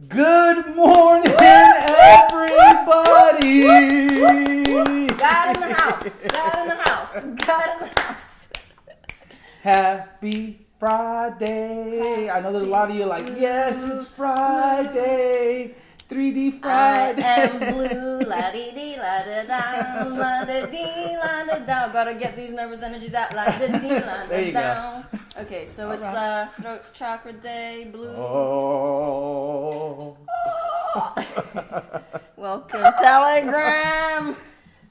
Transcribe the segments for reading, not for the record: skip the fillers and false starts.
Good morning, everybody! God in the house. God in the house. God in the house. Happy Friday. I know there's a lot of you like, yes, it's Friday. 3D Friday. I am blue. La-dee-dee, la-da-da, la-da-dee, la-da-da. Gotta get these nervous energies out. La-da-dee, la-da-da. There you go. Okay, so All it's right. throat chakra day, blue. Oh. Welcome, Telegram.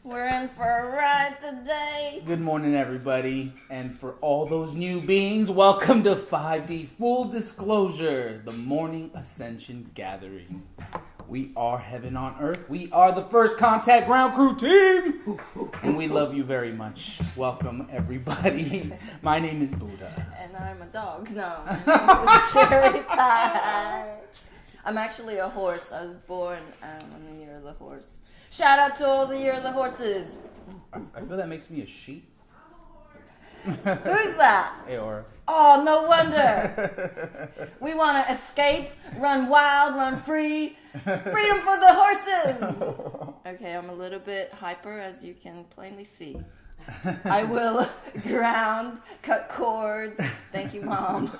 We're in for a ride today. Good morning, everybody. And for all those new beings, welcome to 5D Full Disclosure, the morning Ascension gathering. We are heaven on earth. We are the First Contact Ground Crew team. And we love you very much. Welcome, everybody. My name is Buddha. And I'm a dog. No, my name is Jeri-Lee. I'm actually a horse. I was born on the year of the horse. Shout out to all the year of the horses. I feel that makes me a sheep. Who's that? Eeyore. Oh, no wonder. We want to escape, run wild, run free. Freedom for the horses. Okay, I'm a little bit hyper, as you can plainly see. I will ground, cut cords. Thank you, Mom.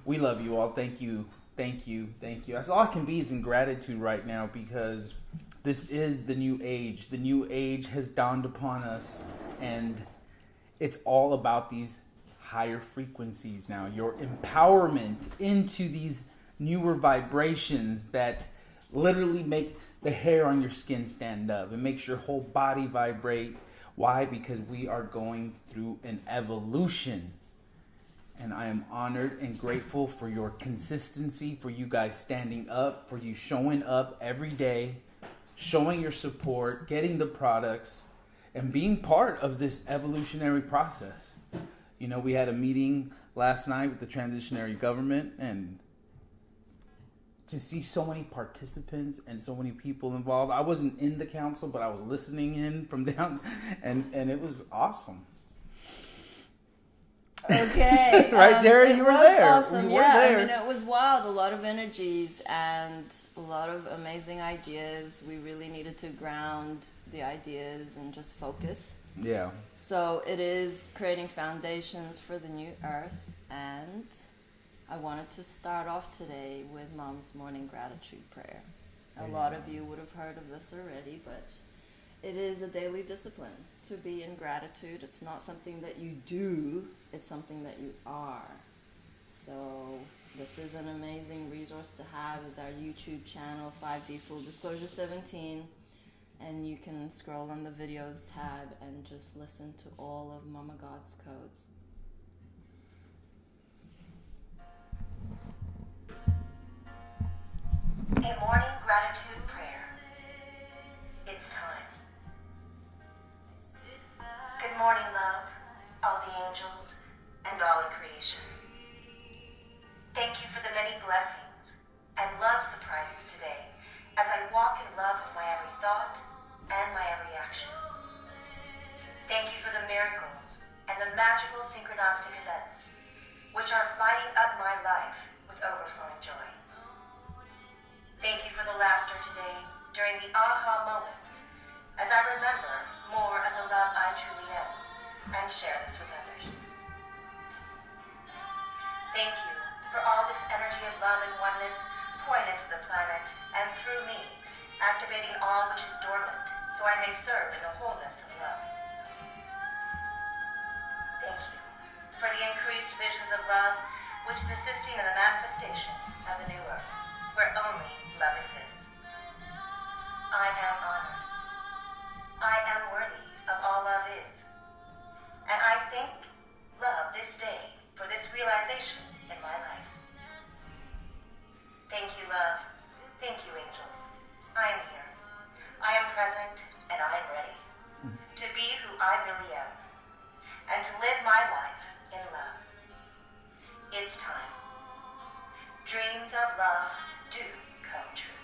We love you all. Thank you. Thank you. Thank you. That's all I can be is in gratitude right now because this is the new age. The new age has dawned upon us, and it's all about these higher frequencies now. Your empowerment into these newer vibrations that literally make the hair on your skin stand up. It makes your whole body vibrate. Why? Because we are going through an evolution. And I am honored and grateful for your consistency, for you guys standing up, for you showing up every day, showing your support, getting the products, and being part of this evolutionary process. You know, we had a meeting last night with the transitionary government, and to see so many participants and so many people involved. I wasn't in the council, but I was listening in from down, and it was awesome. Okay. Right, Jerry? You were there. Awesome. You were Yeah, there. I mean, it was wild. A lot of energies and a lot of amazing ideas. We really needed to ground the ideas and just focus. Yeah. So it is creating foundations for the new earth, and I wanted to start off today with Mom's morning gratitude prayer. A lot of you would have heard of this already, but it is a daily discipline to be in gratitude. It's not something that you do, it's something that you are. So this is an amazing resource to have, is our YouTube channel, 5D Full Disclosure 17. And you can scroll on the videos tab and just listen to all of Mama God's codes. A morning gratitude prayer. It's time. Good morning, love, all the angels, and all in creation. Thank you for the many blessings and love surprises today as I walk in love with my every thought and my every action. Thank you for the miracles and the magical synchronistic events which are lighting up my life with overflowing joy. Thank you for the laughter today during the aha moments as I remember more of the love I truly am and share this with others. Thank you for all this energy of love and oneness pouring into the planet and through me, activating all which is dormant so I may serve in the wholeness of love. Thank you for the increased visions of love which is assisting in the manifestation of a new earth where only love exists. I am honored. I am worthy of all love is. And I thank love this day for this realization in my life. Thank you, love. Thank you, angels. I am here. I am present and I am ready to be who I really am and to live my life in love. It's time. Dreams of love do come true.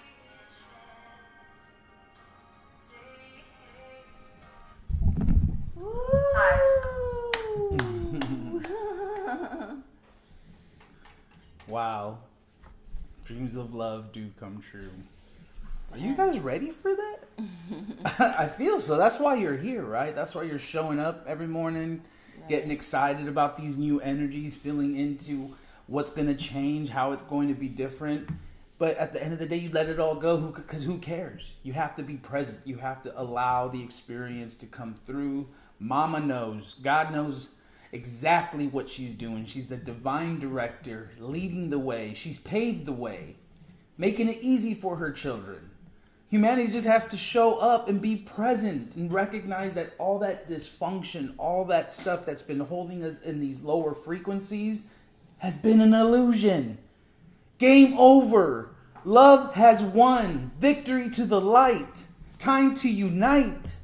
Hi. Wow. Dreams of love do come true. Are you guys ready for that? I feel so. That's why you're here, right? That's why you're showing up every morning, getting excited about these new energies, feeling into what's going to change, how it's going to be different. But at the end of the day, you let it all go because who cares? You have to be present. You have to allow the experience to come through. Mama knows. God knows exactly what she's doing. She's the divine director, leading the way. She's paved the way, making it easy for her children. Humanity just has to show up and be present and recognize that all that dysfunction, all that stuff that's been holding us in these lower frequencies has been an illusion. Game over. Love has won. Victory to the light. Time to unite.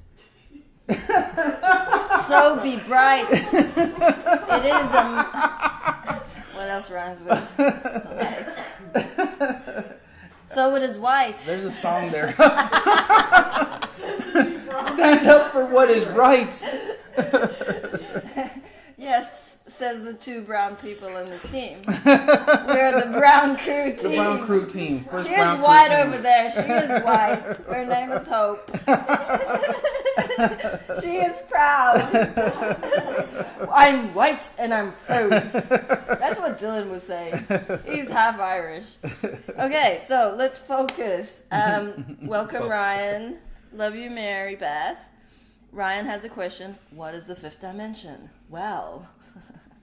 So be bright. It is what else rhymes with light? So it is white. There's a song there. Stand up for what is right. Yes, says the two brown people in the team. We're the brown crew team. The brown crew team. She's white over there. She is white. Her name is Hope. She is proud. I'm white and I'm proud. That's what Dylan was saying. He's half Irish. Okay, so let's focus. Welcome, Ryan. Love you, Mary Beth. Ryan has a question. What is the fifth dimension? Well,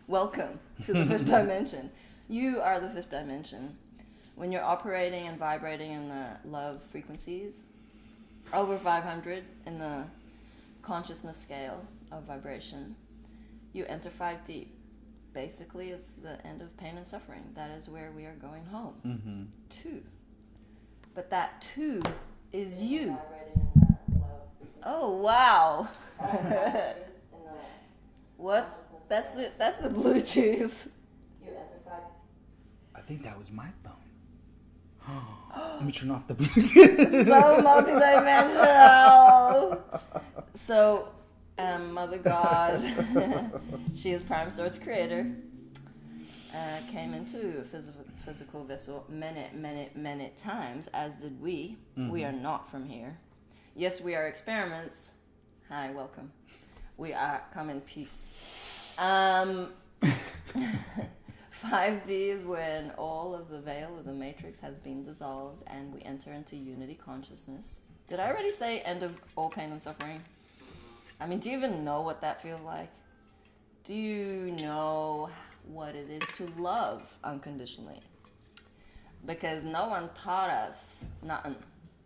welcome to the fifth dimension. You are the fifth dimension. When you're operating and vibrating in the love frequencies, over 500 in the consciousness scale of vibration, you enter 5 deep. Basically, it's the end of pain and suffering. That is where we are going home. Mm-hmm. 2. But that 2 is you. Oh, wow. What? That's the Bluetooth. I think that was my phone. Let me turn off the Bluetooth. So multidimensional. So, Mother God, she is Prime Source Creator, came into a physical vessel many times, as did we. Mm-hmm. We are not from here. Yes, we are experiments. Hi, welcome. We are come in peace. 5D is when all of the veil of the matrix has been dissolved and we enter into unity consciousness. Did I already say end of all pain and suffering? I mean, do you even know what that feels like? Do you know what it is to love unconditionally? Because no one taught us nothing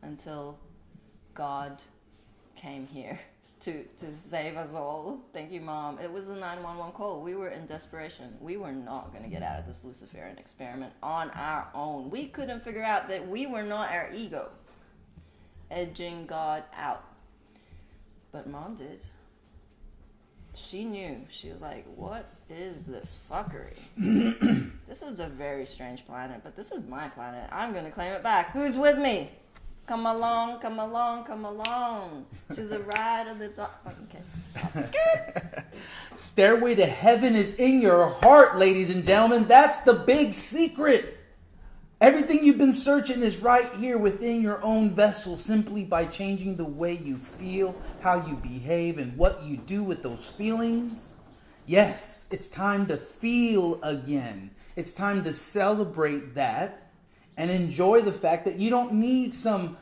until God came here to save us all. Thank you, Mom. It was a 911 call. We were in desperation. We were not going to get out of this Luciferian experiment on our own. We couldn't figure out that we were not our ego edging God out. But Mom did. She knew. She was like, what is this fuckery? This is a very strange planet, but this is my planet. I'm going to claim it back. Who's with me? Come along, come along, come along. To the right of the dot. Okay. Stairway to heaven is in your heart, ladies and gentlemen. That's the big secret. Everything you've been searching is right here within your own vessel, simply by changing the way you feel, how you behave, and what you do with those feelings. Yes, it's time to feel again. It's time to celebrate that and enjoy the fact that you don't need some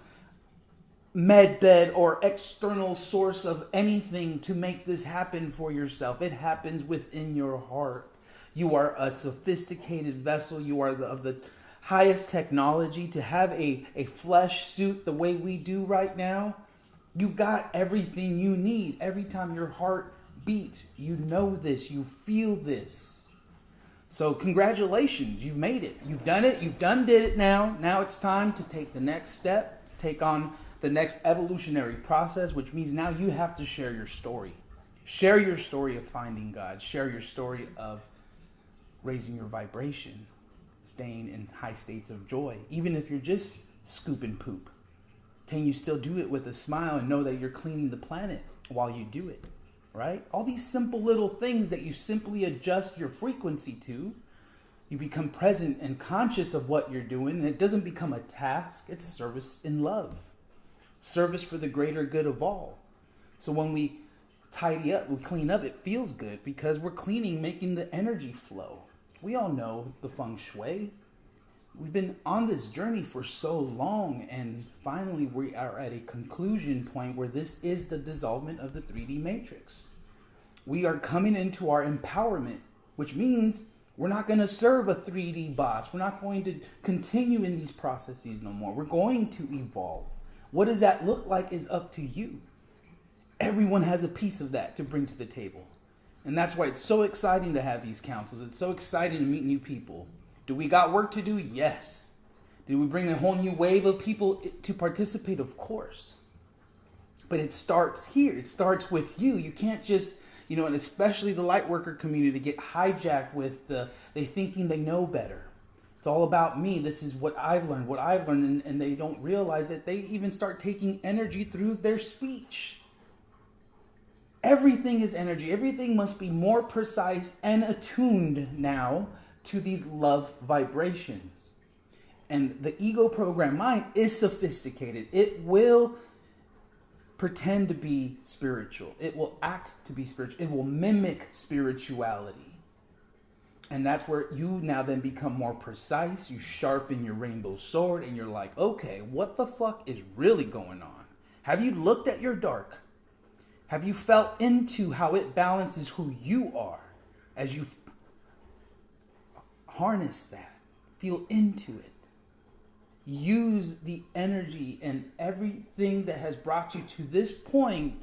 med bed or external source of anything to make this happen for yourself. It happens within your heart. You are a sophisticated vessel. You are of the highest technology. To have a flesh suit the way we do right now, you got everything you need. Every time your heart beats, you know this, you feel this. So congratulations, you've made it. You've done it. Did it now. Now it's time to take the next step, take on the next evolutionary process, which means now you have to share your story. Share your story of finding God. Share your story of raising your vibration, staying in high states of joy. Even if you're just scooping poop, can you still do it with a smile and know that you're cleaning the planet while you do it? Right? All these simple little things that you simply adjust your frequency to You become present and conscious of what you're doing, and it doesn't become a task. It's service in love. Service for the greater good of all. So when we tidy up, we clean up, it feels good because we're cleaning, making the energy flow. We all know the feng shui. We've been on this journey for so long, and finally we are at a conclusion point where this is the dissolvement of the 3D matrix. We are coming into our empowerment, which means we're not going to serve a 3D boss. We're not going to continue in these processes no more. We're going to evolve. What does that look like is up to you. Everyone has a piece of that to bring to the table. And that's why it's so exciting to have these councils. It's so exciting to meet new people. Do we got work to do? Yes. Did we bring a whole new wave of people to participate? Of course. But it starts here. It starts with you. You can't just, and especially the light worker community get hijacked with they thinking they know better. It's all about me. This is what I've learned. And they don't realize that they even start taking energy through their speech. Everything is energy. Everything must be more precise and attuned now to these love vibrations. And the ego program mind is sophisticated. It will pretend to be spiritual. It will act to be spiritual. It will mimic spirituality. And that's where you now then become more precise. You sharpen your rainbow sword and you're like, okay, what the fuck is really going on? Have you looked at your dark? Have you felt into how it balances who you are as you harness that? Feel into it. Use the energy and everything that has brought you to this point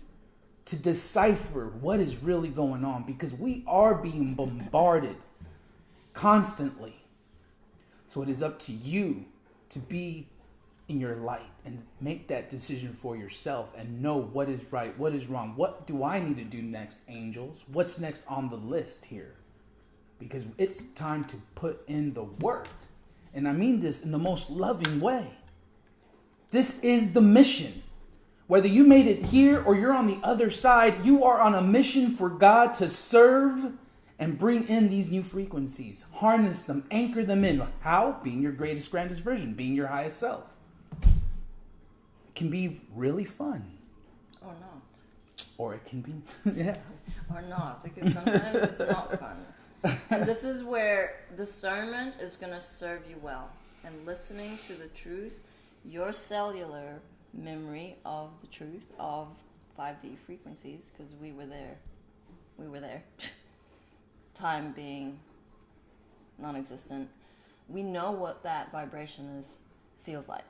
to decipher what is really going on, because we are being bombarded constantly. So it is up to you to be in your light and make that decision for yourself and know what is right, what is wrong. What do I need to do next, angels? What's next on the list here? Because it's time to put in the work. And I mean this in the most loving way. This is the mission. Whether you made it here or you're on the other side, you are on a mission for God to serve and bring in these new frequencies. Harness them, anchor them in. How? Being your greatest, grandest version, being your highest self. It can be really fun. Or not. Or it can be, yeah. Or not, because sometimes it's not fun. And this is where discernment is going to serve you well. And listening to the truth, your cellular memory of the truth of 5D frequencies, because we were there. Time being non-existent. We know what that vibration feels like.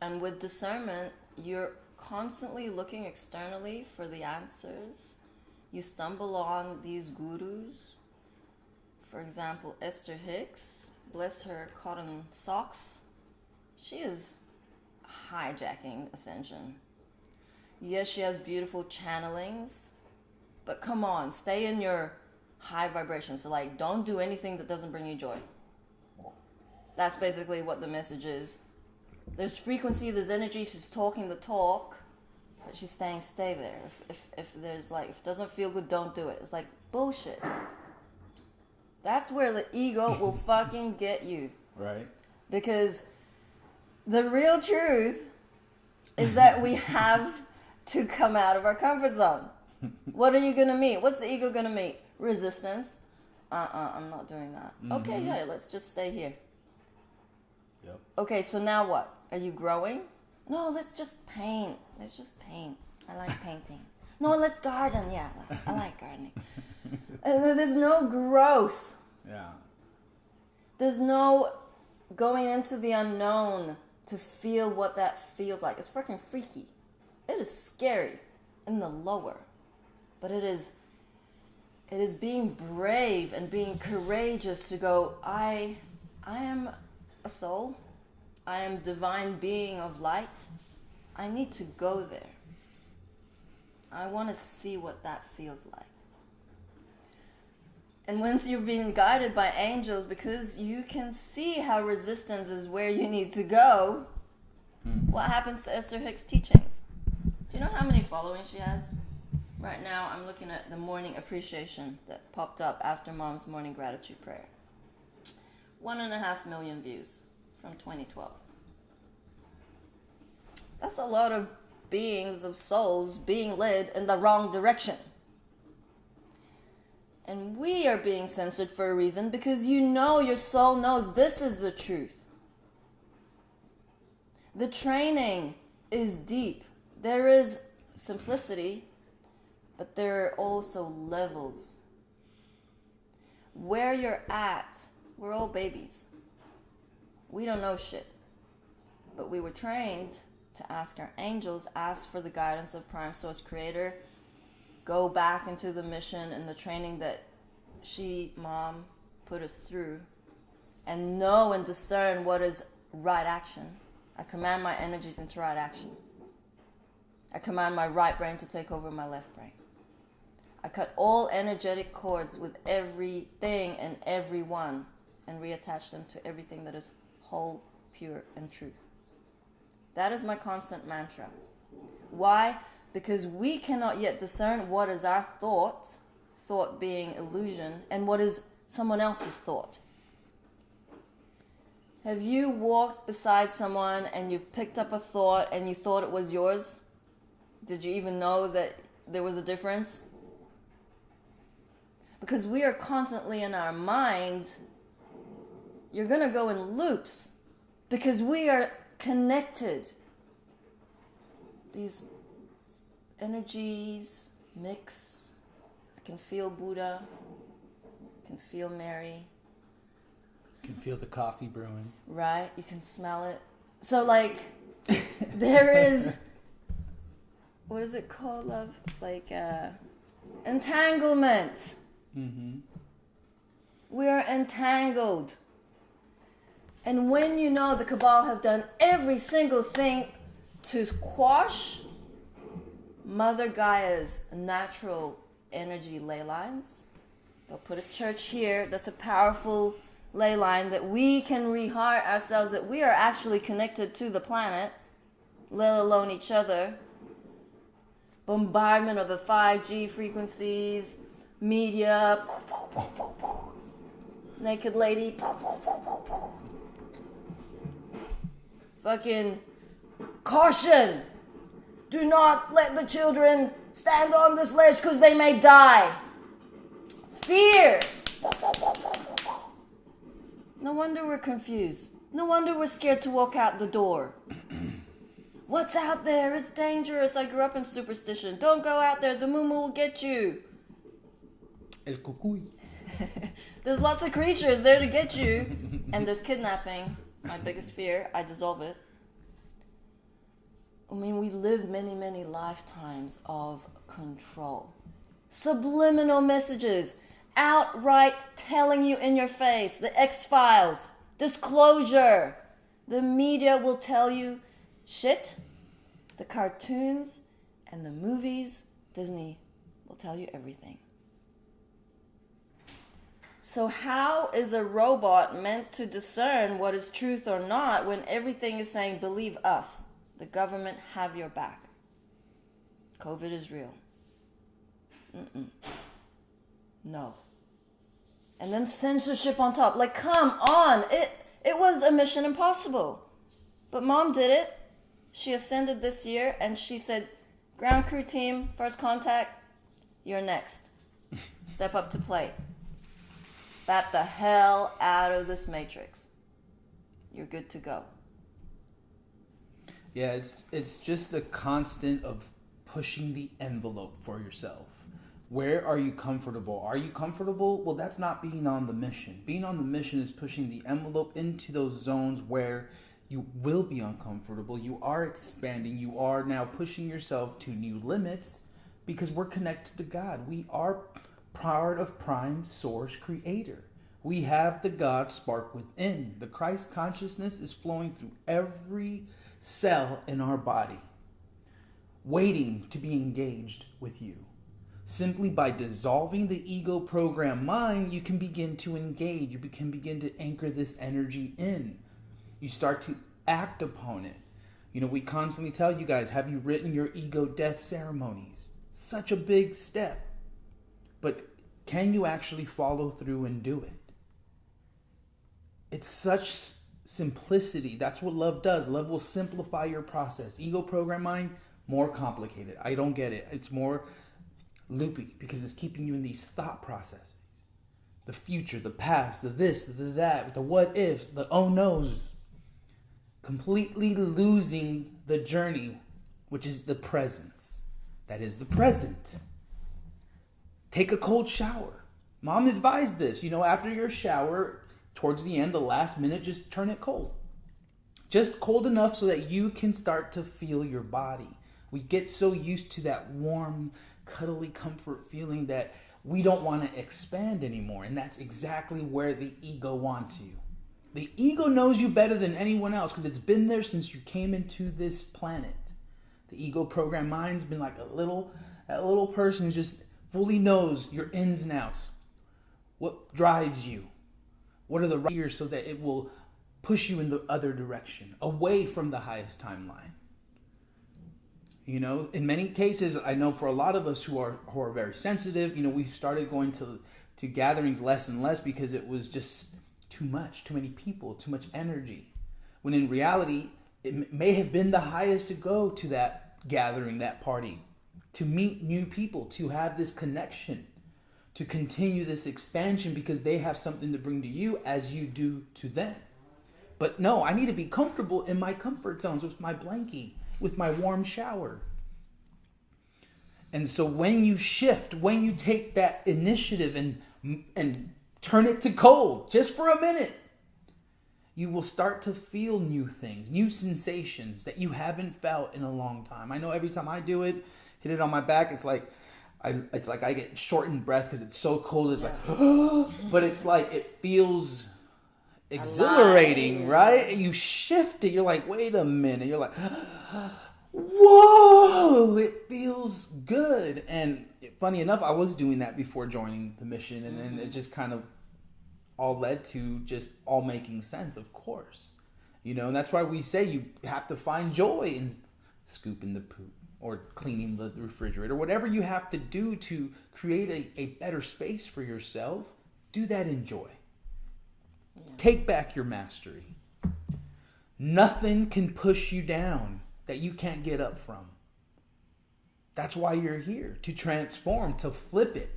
And with discernment, you're constantly looking externally for the answers. You stumble on these gurus. For example, Esther Hicks, bless her cotton socks. She is hijacking Ascension. Yes, she has beautiful channelings, but come on, stay in your high vibration. So don't do anything that doesn't bring you joy. That's basically what the message is. There's frequency, there's energy, she's talking the talk, but she's saying stay there. If there's if it doesn't feel good, don't do it. It's bullshit. That's where the ego will fucking get you. Right. Because the real truth is that we have to come out of our comfort zone. What are you going to meet? What's the ego going to meet? Resistance. I'm not doing that. Mm-hmm. Okay, yeah, let's just stay here. Yep. Okay, so now what? Are you growing? No, let's just paint. Let's just paint. I like painting. No, let's garden. Yeah, I like gardening. There's no growth. Yeah. There's no going into the unknown to feel what that feels like. It's freaking freaky. It is scary in the lower. But it is being brave and being courageous to go, I am a soul. I am divine being of light. I need to go there. I want to see what that feels like. And once you're being guided by angels, because you can see how resistance is where you need to go, what happens to Esther Hicks' teachings? Do you know how many followings she has? Right now, I'm looking at the morning appreciation that popped up after Mom's morning gratitude prayer. 1.5 million views from 2012. That's a lot of beings, of souls, being led in the wrong direction. And we are being censored for a reason, because you know, your soul knows this is the truth. The training is deep. There is simplicity, but there are also levels. Where you're at, we're all babies. We don't know shit. But we were trained to ask our angels, ask for the guidance of Prime Source Creator, go back into the mission and the training that Mom, put us through, and know and discern what is right action. I command my energies into right action. I command my right brain to take over my left brain. I cut all energetic cords with everything and everyone and reattach them to everything that is whole, pure, and truth. That is my constant mantra. Why? Because we cannot yet discern what is our thought being illusion, and what is someone else's thought. Have you walked beside someone and you've picked up a thought and you thought it was yours? Did you even know that there was a difference? Because we are constantly in our mind, you're going to go in loops because we are connected. These energies mix. I can feel Buddha. I can feel Mary. You can feel the coffee brewing. Right? You can smell it. So, like, there is, what is it called, love? Like, entanglement. Mm-hmm. We are entangled. And when you know the Cabal have done every single thing to quash Mother Gaia's natural energy ley lines, they'll put a church here that's a powerful ley line that we can reheart ourselves, that we are actually connected to the planet, let alone each other. Bombardment of the 5G frequencies, media, naked lady, fucking caution, do not let the children stand on this ledge because they may die. Fear. No wonder we're confused. No wonder we're scared to walk out the door. What's out there? It's dangerous. I grew up in superstition. Don't go out there. The mumu will get you. El cucuy. There's lots of creatures there to get you. And there's kidnapping. My biggest fear. I dissolve it. I mean, we lived many, many lifetimes of control. Subliminal messages. Outright telling you in your face. The X-Files. Disclosure. The media will tell you shit. The cartoons and the movies, Disney will tell you everything. So how is a robot meant to discern what is truth or not when everything is saying, believe us? The government have your back. COVID is real. No. And then censorship on top. Like, come on. It was a mission impossible. But Mom did it. She ascended this year and she said, ground crew team, first contact, you're next. Step up to plate. Bat the hell out of this matrix. You're good to go. Yeah, it's just a constant of pushing the envelope for yourself. Where are you comfortable? Are you comfortable? Well, that's not being on the mission. Being on the mission is pushing the envelope into those zones where you will be uncomfortable. You are expanding. You are now pushing yourself to new limits because we're connected to God. We are part of Prime Source Creator. We have the God spark within. The Christ consciousness is flowing through every cell in our body, waiting to be engaged with you. Simply by dissolving the ego program mind, you can begin to engage. You can begin to anchor this energy in. You start to act upon it. You know, we constantly tell you guys, have you written your ego death ceremonies? Such a big step. But can you actually follow through and do it? It's such simplicity. That's what love does. Love will simplify your process. Ego program mind, more complicated. I don't get it. It's more loopy because it's keeping you in these thought processes. The future, the past, the this, the that, the what ifs, the oh no's. Completely losing the journey, which is the presence. That is the present. Take a cold shower. Mom advised this. After your shower, towards the end, the last minute, just turn it cold. Just cold enough so that you can start to feel your body. We get so used to that warm, cuddly comfort feeling that we don't want to expand anymore. And that's exactly where the ego wants you. The ego knows you better than anyone else because it's been there since you came into this planet. The ego program mind's been like that little person who just fully knows your ins and outs. What drives you? What are the right here so that it will push you in the other direction, away from the highest timeline? In many cases, I know for a lot of us who are very sensitive, we started going to gatherings less and less because it was just too many people, too much energy. When in reality, it may have been the highest to go to that gathering, that party, to meet new people, to have this connection, to continue this expansion because they have something to bring to you as you do to them. But no, I need to be comfortable in my comfort zones with my blankie, with my warm shower. And so when you shift, when you take that initiative and turn it to cold just for a minute, you will start to feel new things, new sensations that you haven't felt in a long time. I know every time I do it, hit it on my back, it's like I get shortened breath because it's so cold. It's like, but it's like it feels exhilarating, right? And you shift it. You're like, wait a minute. You're like, whoa, it feels good. And funny enough, I was doing that before joining the mission, and then it just kind of all led to just all making sense, of course. And that's why we say you have to find joy in scooping the poop or cleaning the refrigerator, whatever you have to do to create a better space for yourself. Do that in joy. Yeah. Take back your mastery. Nothing can push you down that you can't get up from. That's why you're here, to transform, to flip it.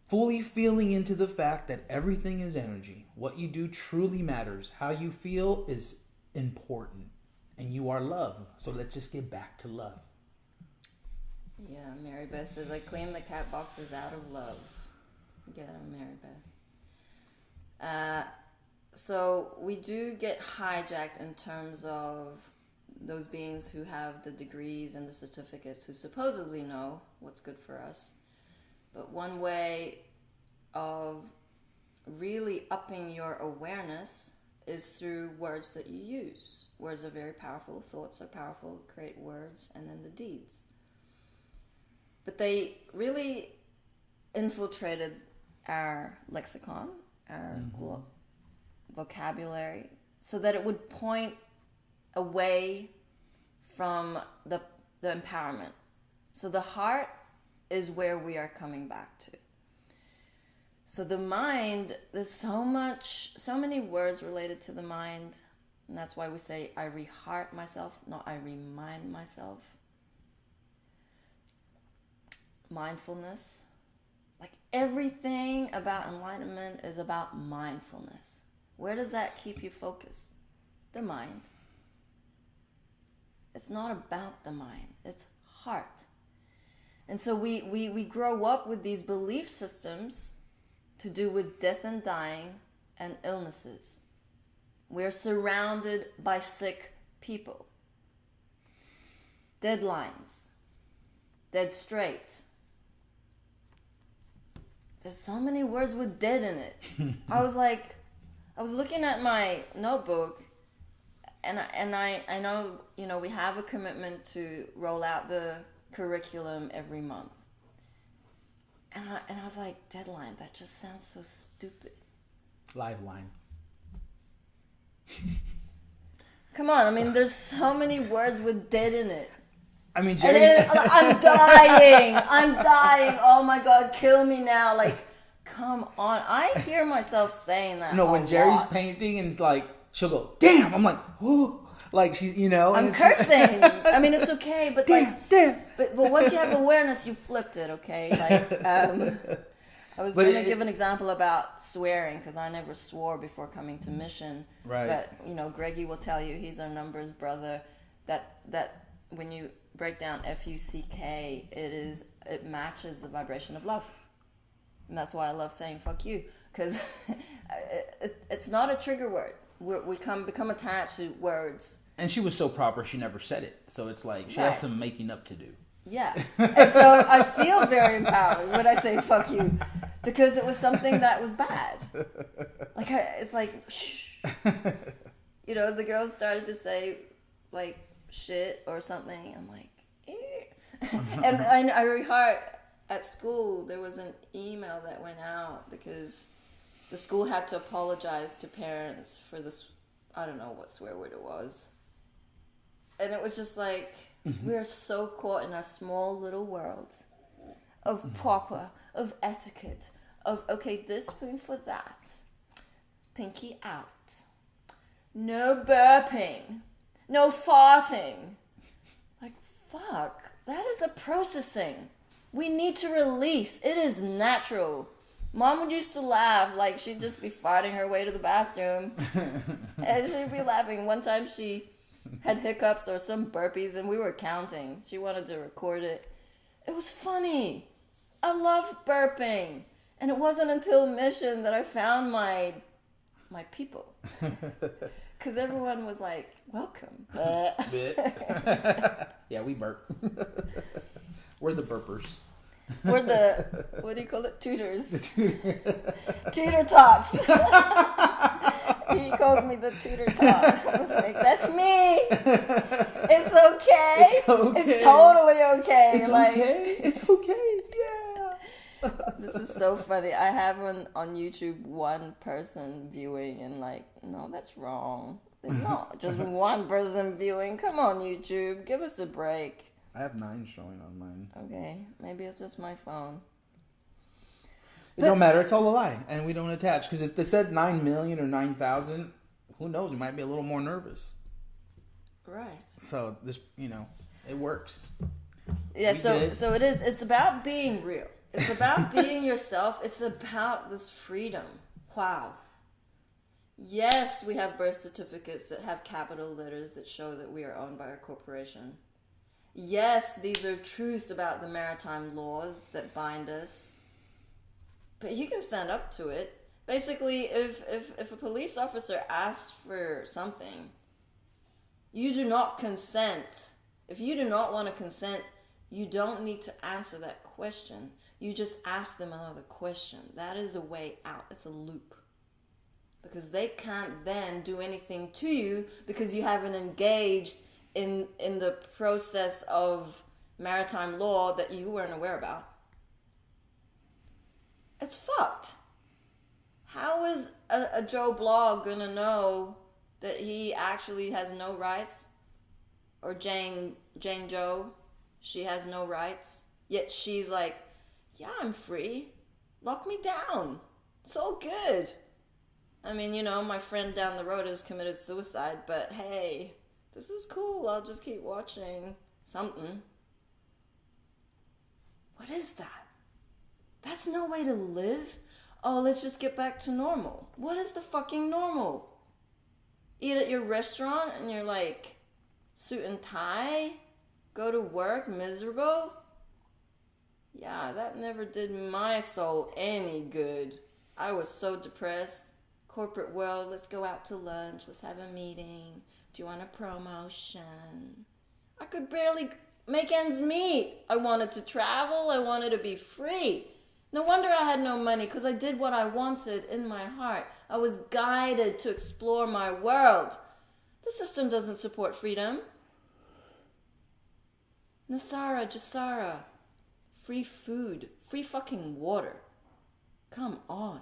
Fully feeling into the fact that everything is energy. What you do truly matters. How you feel is important. And you are love. So let's just get back to love. Yeah, Mary Beth says, I clean the cat boxes out of love. Get them, Mary Beth. So we do get hijacked in terms of those beings who have the degrees and the certificates who supposedly know what's good for us. But one way of really upping your awareness is through words that you use. Words are very powerful. Thoughts are powerful. Create words and then the deeds. But they really infiltrated our lexicon, our vocabulary, so that it would point away from the empowerment. So the heart is where we are coming back to. So the mind, there's so many words related to the mind, and that's why we say, I re-heart myself, not I remind myself. Mindfulness, like everything about enlightenment is about mindfulness. Where does that keep you focused? The mind. It's not about the mind, it's heart. And so we grow up with these belief systems to do with death and dying and illnesses. We're surrounded by sick people. Deadlines. Dead straight. There's so many words with dead in it. I was looking at my notebook, and I know, we have a commitment to roll out the curriculum every month. And I was like, deadline, that just sounds so stupid. Live line. Come on, there's so many words with dead in it. Jeri... And I'm dying. Oh my God, kill me now. Like, come on. I hear myself saying that. No, when Jeri's lot. painting and like she'll go, damn. I'm like, oh, like she, you know. I'm and cursing. I mean, it's okay, but damn, like, damn. but once you have awareness, you flipped it. Okay, like, I was going to give an example about swearing because I never swore before coming to mission. Right. But you know, Greggy will tell you, he's our numbers brother, that when you break down FUCK, it matches the vibration of love, and that's why I love saying "fuck you" because it's not a trigger word. We become attached to words. And she was so proper, she never said it. So it's like she has some making up to do. Yeah. And so I feel very empowered when I say "fuck you," because it was something that was bad. Like it's like shh. You know, the girls started to say like shit or something. I'm like, eh. And I reheard at school there was an email that went out because the school had to apologize to parents for this. I don't know what swear word it was. And it was just like, we are so caught in our small little worlds of proper, of etiquette, of, okay, this spoon for that. Pinky out. No burping. No farting. Like, fuck. That is a processing. We need to release. It is natural. Mom would used to laugh like she'd just be farting her way to the bathroom. And she'd be laughing. One time she had hiccups or some burpees and we were counting. She wanted to record it. It was funny. I love burping. And it wasn't until mission that I found my people. Because everyone was like, welcome. Yeah, we burp. We're the burpers. We're the, what do you call it? Tutors. Tutor tots. He calls me the tutor tot. I'm like, that's me. It's okay. It's okay. It's totally okay. It's like, okay. It's okay. Yeah. This is so funny. I have on YouTube one person viewing and like, no, that's wrong. There's not just one person viewing. Come on, YouTube. Give us a break. I have 9 showing on mine. Okay, maybe it's just my phone. It don't matter. It's all a lie, and we don't attach. Because if they said 9 million or 9,000, who knows? You might be a little more nervous. Right. So this, it works. Yeah. So it is. It's about being real. It's about being yourself. It's about this freedom. Wow. Yes, we have birth certificates that have capital letters that show that we are owned by a corporation. Yes, these are truths about the maritime laws that bind us. But you can stand up to it. Basically, if a police officer asks for something, you do not consent. If you do not want to consent, you don't need to answer that question. You just ask them another question. That is a way out. It's a loop. Because they can't then do anything to you because you haven't engaged in the process of maritime law that you weren't aware about. It's fucked. How is a Joe Blog gonna know that he actually has no rights? Or Jane Joe, she has no rights. Yet she's like, yeah, I'm free. Lock me down. It's all good. I mean, my friend down the road has committed suicide, but hey, this is cool. I'll just keep watching something. What is that? That's no way to live. Oh, let's just get back to normal. What is the fucking normal? Eat at your restaurant and you're like suit and tie? Go to work miserable? Yeah, that never did my soul any good. I was so depressed. Corporate world, let's go out to lunch. Let's have a meeting. Do you want a promotion? I could barely make ends meet. I wanted to travel. I wanted to be free. No wonder I had no money because I did what I wanted in my heart. I was guided to explore my world. The system doesn't support freedom. Nasara, Jasara. Free food. Free fucking water. Come on.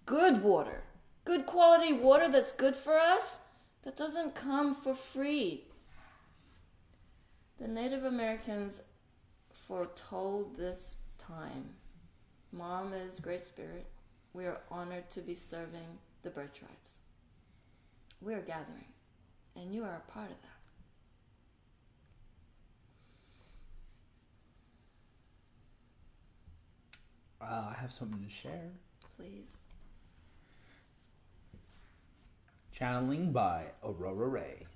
Good water. Good quality water that's good for us. That doesn't come for free. The Native Americans foretold this time. Mom is Great Spirit. We are honored to be serving the bird tribes. We are gathering, and you are a part of that. I have something to share. Please. Channeling by Aurora Ray.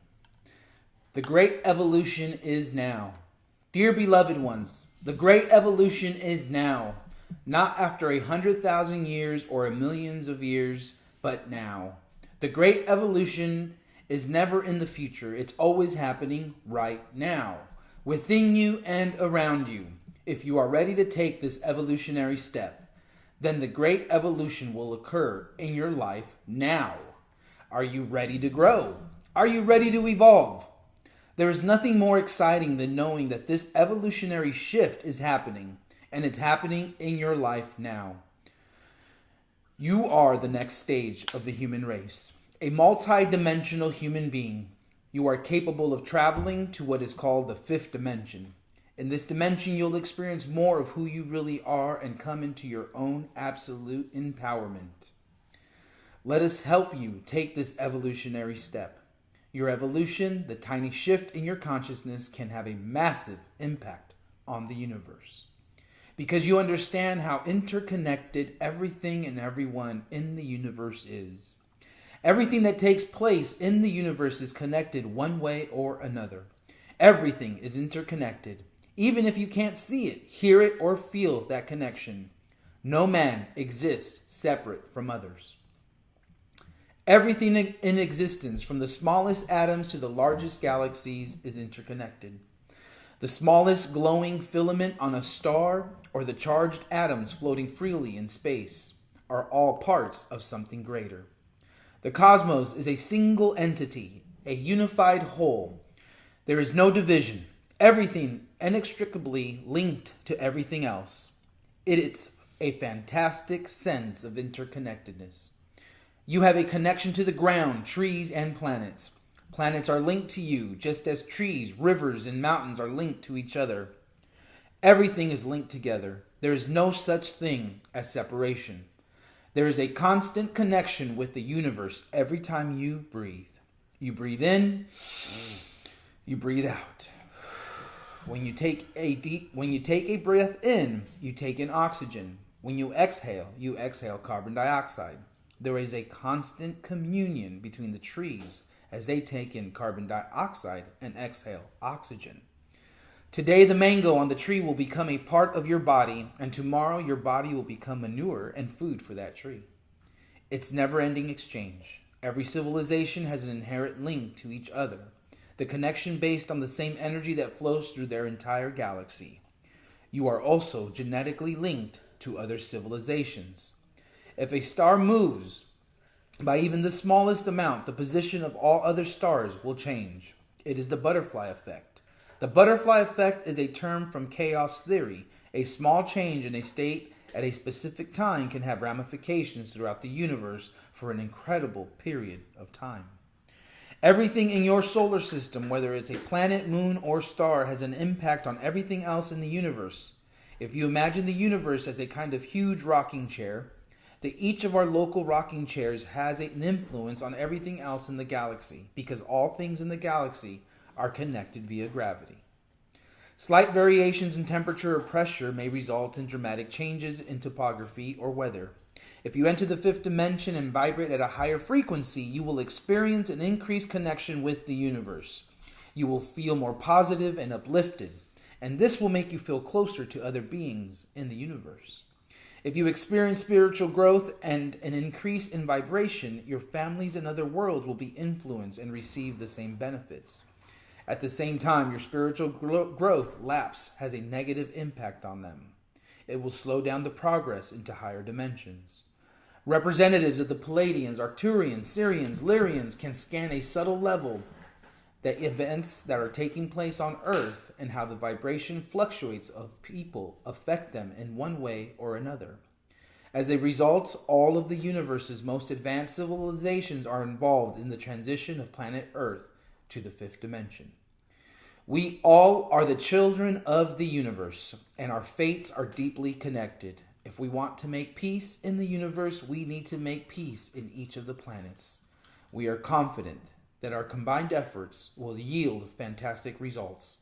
The great evolution is now. Dear beloved ones, the great evolution is now. Not after 100,000 years or millions of years, but now. The great evolution is never in the future. It's always happening right now. Within you and around you. If you are ready to take this evolutionary step, then the great evolution will occur in your life now. Are you ready to grow? Are you ready to evolve? There is nothing more exciting than knowing that this evolutionary shift is happening, and it's happening in your life now. You are the next stage of the human race, a multi-dimensional human being. You are capable of traveling to what is called the fifth dimension. In this dimension, you'll experience more of who you really are and come into your own absolute empowerment. Let us help you take this evolutionary step. Your evolution, the tiny shift in your consciousness, can have a massive impact on the universe. Because you understand how interconnected everything and everyone in the universe is. Everything that takes place in the universe is connected one way or another. Everything is interconnected. Even if you can't see it, hear it, or feel that connection. No man exists separate from others. Everything in existence, from the smallest atoms to the largest galaxies, is interconnected. The smallest glowing filament on a star or the charged atoms floating freely in space are all parts of something greater. The cosmos is a single entity, a unified whole. There is no division. Everything inextricably linked to everything else. It's a fantastic sense of interconnectedness. You have a connection to the ground, trees, and planets. Planets are linked to you, just as trees, rivers, and mountains are linked to each other. Everything is linked together. There is no such thing as separation. There is a constant connection with the universe every time you breathe. You breathe in, you breathe out. When you take a breath in, you take in oxygen. When you exhale carbon dioxide. There is a constant communion between the trees as they take in carbon dioxide and exhale oxygen. Today, the mango on the tree will become a part of your body, and tomorrow your body will become manure and food for that tree. It's never-ending exchange. Every civilization has an inherent link to each other. The connection based on the same energy that flows through their entire galaxy. You are also genetically linked to other civilizations. If a star moves by even the smallest amount, the position of all other stars will change. It is the butterfly effect. The butterfly effect is a term from chaos theory. A small change in a state at a specific time can have ramifications throughout the universe for an incredible period of time. Everything in your solar system, whether it's a planet, moon, or star, has an impact on everything else in the universe. If you imagine the universe as a kind of huge rocking chair, that each of our local rocking chairs has an influence on everything else in the galaxy, because all things in the galaxy are connected via gravity. Slight variations in temperature or pressure may result in dramatic changes in topography or weather. If you enter the fifth dimension and vibrate at a higher frequency, you will experience an increased connection with the universe. You will feel more positive and uplifted, and this will make you feel closer to other beings in the universe. If you experience spiritual growth and an increase in vibration, your families and other worlds will be influenced and receive the same benefits. At the same time, your spiritual growth lapse has a negative impact on them. It will slow down the progress into higher dimensions. Representatives of the Palladians, Arcturians, Syrians, Lyrians can scan a subtle level the events that are taking place on Earth and how the vibration fluctuates of people affect them in one way or another. As a result, all of the universe's most advanced civilizations are involved in the transition of planet Earth to the fifth dimension. We all are the children of the universe, and our fates are deeply connected. If we want to make peace in the universe, we need to make peace in each of the planets. We are confident that our combined efforts will yield fantastic results.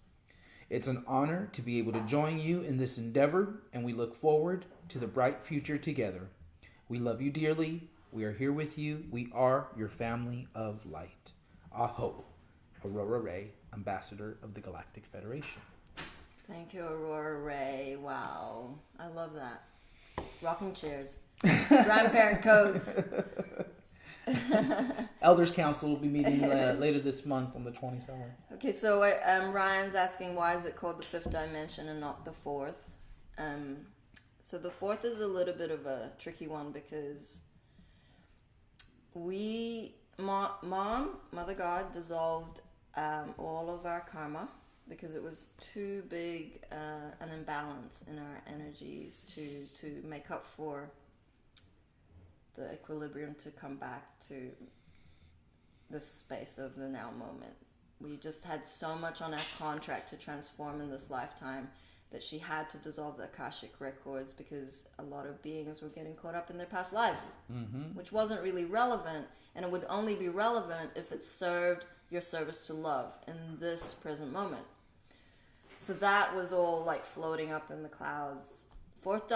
It's an honor to be able to join you in this endeavor, and we look forward to the bright future together. We love you dearly. We are here with you. We are your family of light. Aho, Aurora Ray, Ambassador of the Galactic Federation. Thank you, Aurora Ray. Wow. I love that. Rocking chairs. Grandparent codes. Elders Council will be meeting later this month on the 27th. Okay, so Ryan's asking why is it called the fifth dimension and not the fourth? So the fourth is a little bit of a tricky one because Mother God dissolved all of our karma because it was too big an imbalance in our energies to make up for the equilibrium to come back to the space of the now moment. We just had so much on our contract to transform in this lifetime that she had to dissolve the Akashic records because a lot of beings were getting caught up in their past lives, which wasn't really relevant, and it would only be relevant if it served your service to love in this present moment. So that was all like floating up in the clouds. Fourth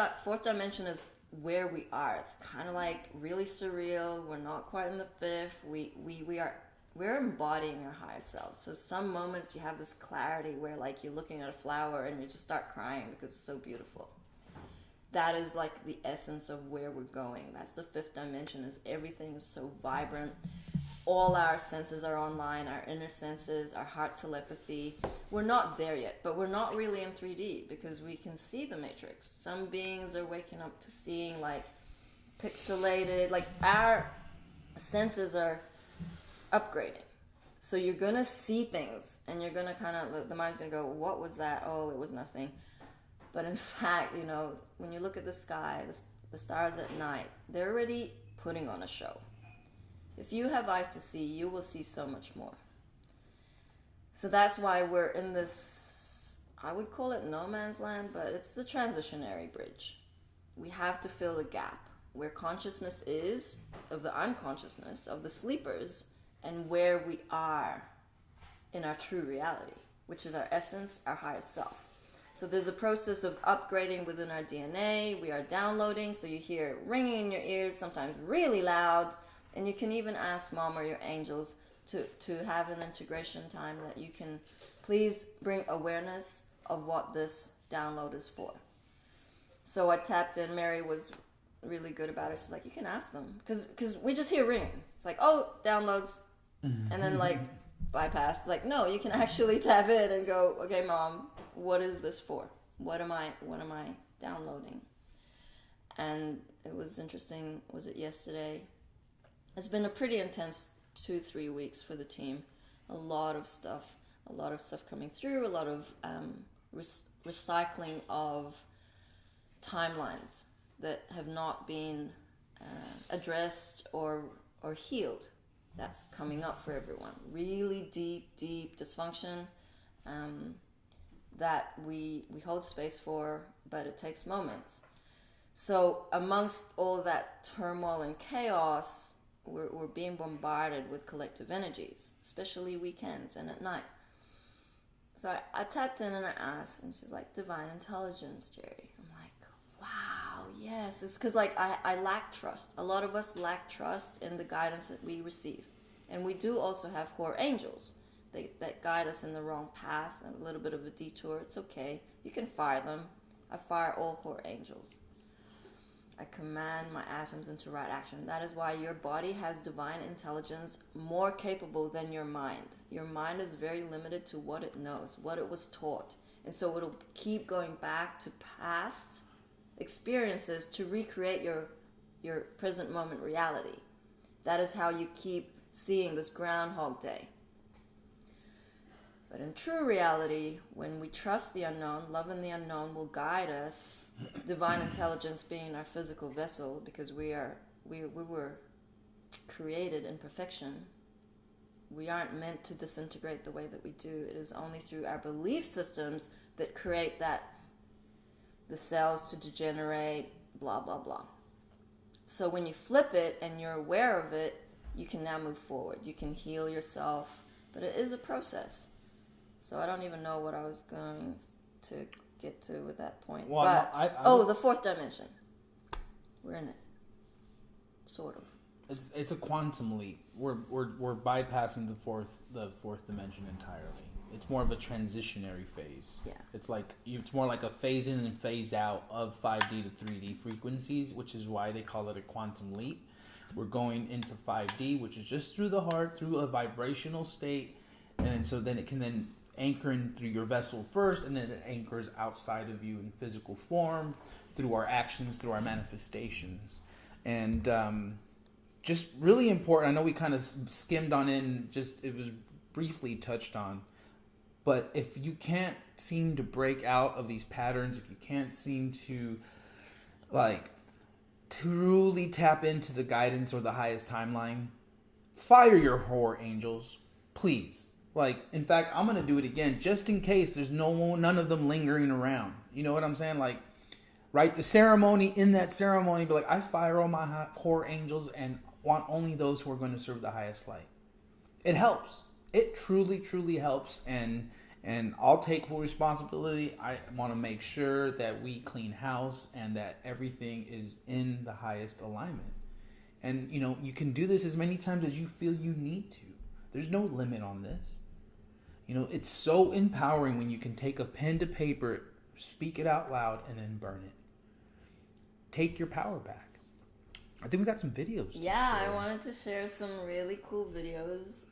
dimension is where we are. It's kind of like really surreal. We're not quite in the fifth. We're embodying our higher selves. So some moments you have this clarity where like you're looking at a flower and you just start crying because it's so beautiful. That is like the essence of where we're going. That's the fifth dimension, is everything is so vibrant. All our senses are online, our inner senses, our heart telepathy. We're not there yet, but we're not really in 3D because we can see the matrix. Some beings are waking up to seeing like pixelated, like our senses are upgrading. So you're going to see things and you're going to kind of, the mind's going to go, what was that? Oh, it was nothing. But in fact, you know, when you look at the sky, the stars at night, they're already putting on a show. If you have eyes to see, you will see so much more. So that's why we're in this, I would call it no man's land, but it's the transitionary bridge. We have to fill the gap where consciousness is, of the unconsciousness, of the sleepers, and where we are in our true reality, which is our essence, our highest self. So there's a process of upgrading within our DNA. We are downloading, so you hear it ringing in your ears, sometimes really loud. And you can even ask Mom or your angels to have an integration time that you can please bring awareness of what this download is for. So I tapped in. Mary was really good about it. She's like, you can ask them. Because we just hear ringing. It's like, oh, downloads. And then like bypass. Like, no, you can actually tap in and go, okay, Mom, what is this for? What am I downloading? And it was interesting. Was it yesterday? It's been a pretty intense 2-3 weeks for the team. A lot of stuff coming through, a lot of recycling of timelines that have not been addressed or healed. That's coming up for everyone. Really deep dysfunction that we hold space for, but it takes moments. So amongst all that turmoil and chaos, we're being bombarded with collective energies, especially weekends and at night. So I tapped in and I asked, and she's like, divine intelligence, Jeri. I'm like, wow, yes. It's because like I lack trust. A lot of us lack trust in the guidance that we receive. And we do also have hoar angels that guide us in the wrong path, a little bit of a detour. It's okay. You can fire them. I fire all hoar angels. I command my atoms into right action. That is why your body has divine intelligence more capable than your mind. Your mind is very limited to what it knows, what it was taught. And so it'll keep going back to past experiences to recreate your present moment reality. That is how you keep seeing this Groundhog Day. But in true reality, when we trust the unknown, love in the unknown will guide us. Divine intelligence being our physical vessel, because we were created in perfection. We aren't meant to disintegrate the way that we do. It is only through our belief systems that create the cells to degenerate, blah, blah, blah. So when you flip it and you're aware of it, you can now move forward. You can heal yourself, but it is a process. So I don't even know what I was going to get to with that point. Well, but the fourth dimension. We're in it, sort of. It's a quantum leap. We're bypassing the fourth dimension entirely. It's more of a transitionary phase. Yeah. It's more like a phase in and phase out of 5D to 3D frequencies, which is why they call it a quantum leap. We're going into 5D, which is just through the heart, through a vibrational state, and so then it can then anchor in through your vessel first, and then it anchors outside of you in physical form, through our actions, through our manifestations. And just really important, I know we kind of skimmed on in, it was briefly touched on, but if you can't seem to break out of these patterns, if you can't seem to truly tap into the guidance or the highest timeline, fire your horror angels, please. In fact, I'm going to do it again, just in case there's none of them lingering around. You know what I'm saying? Right, the ceremony, in that ceremony, be I fire all my horror angels and want only those who are going to serve the highest light. It helps. It truly, truly helps, and I'll take full responsibility. I want to make sure that we clean house and that everything is in the highest alignment. And, you can do this as many times as you feel you need to. There's no limit on this. It's so empowering when you can take a pen to paper, speak it out loud, and then burn it. Take your power back. I think we got some videos. I wanted to share some really cool videos.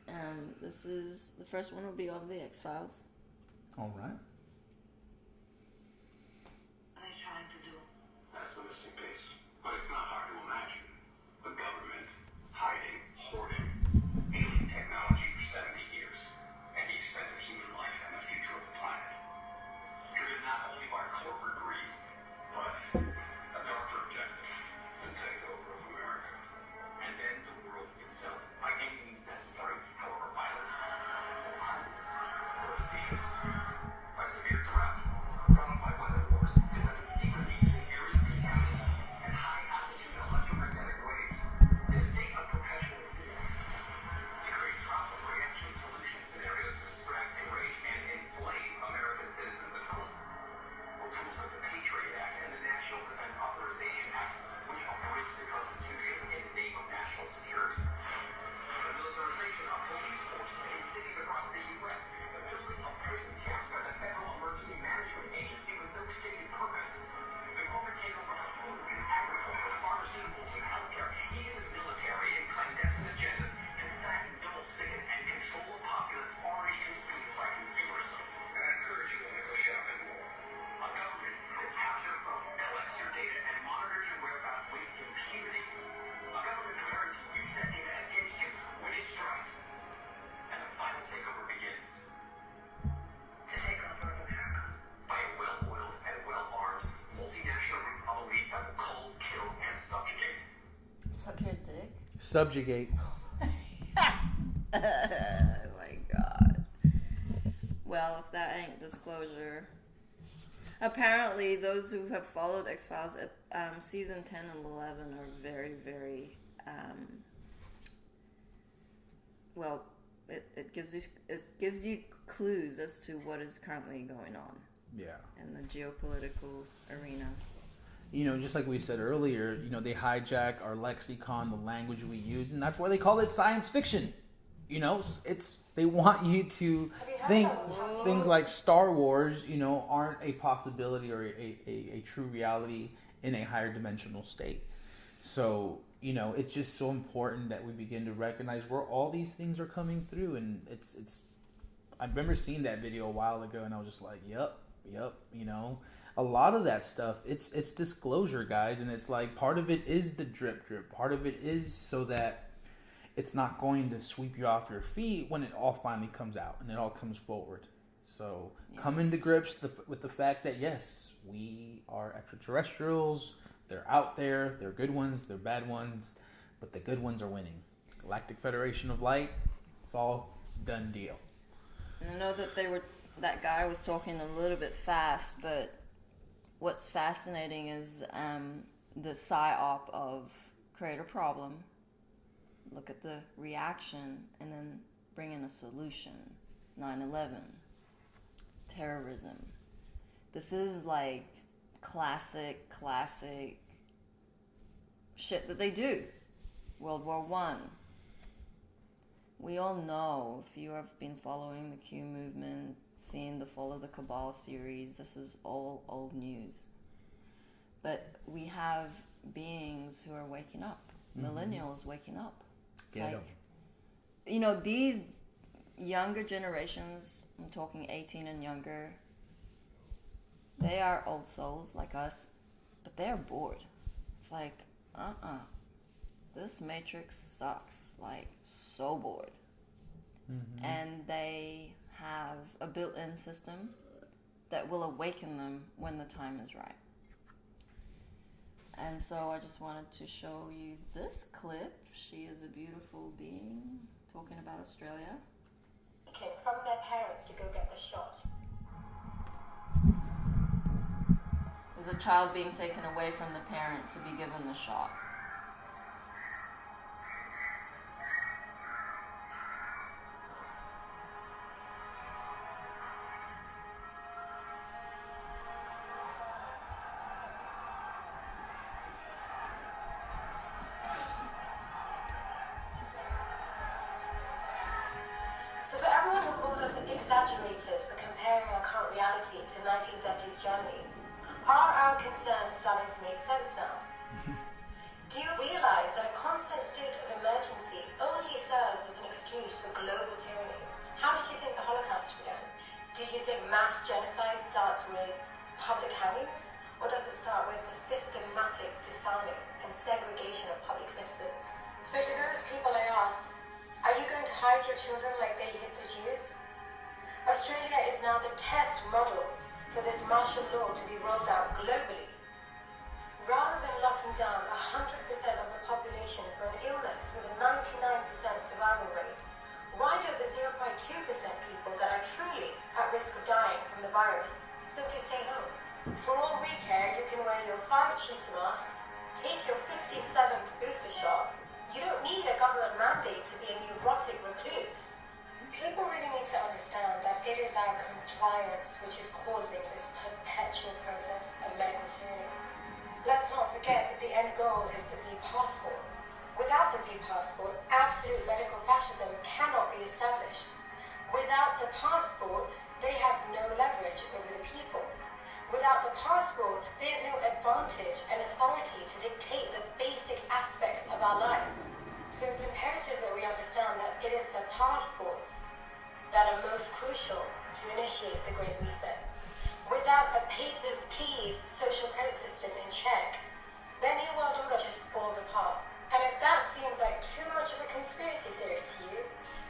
The first one will be of the X-Files. All right. What are they trying to do? That's the missing piece. But it's not hard to imagine. The government hiding, hoarding, alien technology for 70 years at the expense of human life and the future of the planet. Driven not only by corporate greed, but a darker objective to take over of America. And then the world itself, by any means necessary, however violent, or cruel, or efficient. By severe drought, brought on by weather wars, conducted secretly using aerial contaminants and high-altitude electromagnetic waves, in a state of perpetual war. To create drop-in reaction solution scenarios to distract, enrage, and enslave American citizens at home. Or tools like the Patriot Act and the National Defense Authorization Act, which abridge the Constitution in the name of national security. The militarization of police forces in cities across the U.S., the building of prison camps by the Federal Emergency Management Agency with no stated purpose, the corporate takeover of food and agriculture, pharmaceuticals and healthcare, even the military and clandestine agendas can fatten, double-sicken, and control a populace already consumed by consumers. And I encourage you all to go shopping more. A government that taps your phone, collects your data, and monitors your whereabouts with impunity. A government prepared to use that data against you when it strikes. And the final takeover begins. The takeover of America. By a well-oiled and well-armed multinational group of elites that will cull, kill, and subjugate. Suck your dick. Subjugate. Oh my god. Well, if that ain't disclosure. Apparently, those who have followed X-Files, season 10 and 11 are very, very, it gives you clues as to what is currently going on. Yeah. In the geopolitical arena. Just like we said earlier, they hijack our lexicon, the language we use, and that's why they call it science fiction. They want you to think things like Star Wars, aren't a possibility or a true reality in a higher dimensional state. So, it's just so important that we begin to recognize where all these things are coming through. And I remember seeing that video a while ago and I was just like, yep, a lot of that stuff, it's disclosure, guys. And it's part of it is the drip. Part of it is so that it's not going to sweep you off your feet when it all finally comes out and it all comes forward. So come into grips with the fact that, yes, we are extraterrestrials. They're out there. They're good ones. They're bad ones. But the good ones are winning. Galactic Federation of Light, it's all done deal. And I know that guy was talking a little bit fast, but what's fascinating is the psyop of create a problem, look at the reaction, and then bring in a solution. 9/11, terrorism. This is like classic shit that they do. World War I. We all know, if you have been following the Q movement, seen the Fall of the Cabal series, this is all old news. But we have beings who are waking up. Millennials waking up. It's you know, these younger generations, I'm talking 18 and younger, they are old souls like us, but they're bored. It's like, this matrix sucks. Like, so bored. And they have a built-in system that will awaken them when the time is right. And so I just wanted to show you this clip. She is a beautiful being talking about Australia. From their parents to go get the shot. There's a child being taken away from the parent to be given the shot. So for everyone who called us exaggerators for comparing our current reality to 1930s Germany, are our concerns starting to make sense now? Do you realize that a constant state of emergency only serves as an excuse for global tyranny? How did you think the Holocaust began? Did you think mass genocide starts with public hangings? Or does it start with the systematic disarming and segregation of public citizens? So to those people I ask, are you going to hide your children like they hid the Jews? Australia is now the test model for this martial law to be rolled out globally. Rather than locking down 100% of the population for an illness with a 99% survival rate, why don't the 0.2% people that are truly at risk of dying from the virus simply stay home? For all we care, you can wear your 5 cheetah masks, take your 57th booster shot. You don't need a government mandate to be a neurotic recluse. People really need to understand that it is our compliance which is causing this perpetual process of medical tyranny. Let's not forget that the end goal is the V-passport. Without the V-passport, absolute medical fascism cannot be established. Without the passport, they have no leverage over the people. Without the passport, they have no advantage and authority to dictate the basic aspects of our lives. So it's imperative that we understand that it is the passports that are most crucial to initiate the Great Reset. Without a papers, please social credit system in check, then New World Order just falls apart. And if that seems like too much of a conspiracy theory to you,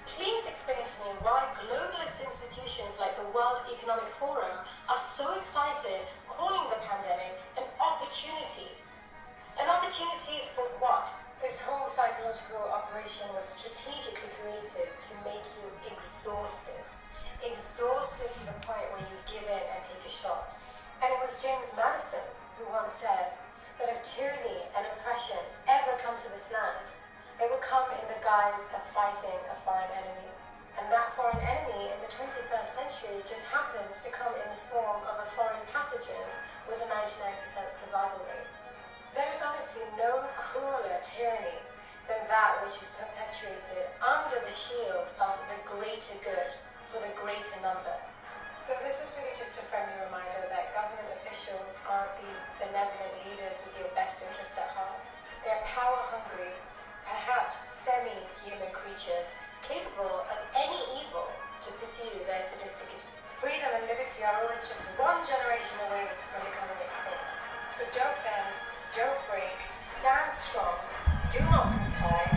please explain to me why globalist institutions like the World Economic Forum are so excited calling the pandemic an opportunity. An opportunity for what? This whole psychological operation was strategically created to make you exhausted. Exhausted to the point where you give in and take a shot. And it was James Madison who once said that if tyranny and oppression ever come to this land, it will come in the guise of fighting a foreign enemy. And that foreign enemy in the 21st century just happens to come in the form of a foreign pathogen with a 99% survival rate. There is honestly no crueler tyranny than that which is perpetuated under the shield of the greater good for the greater number. So this is really just a friendly reminder that government officials aren't these benevolent leaders with your best interest at heart. They're power-hungry, perhaps semi-human creatures capable of any evil to pursue their sadistic agenda. Freedom and liberty are always just one generation away from becoming extinct. So don't bend, don't break, stand strong, do not comply.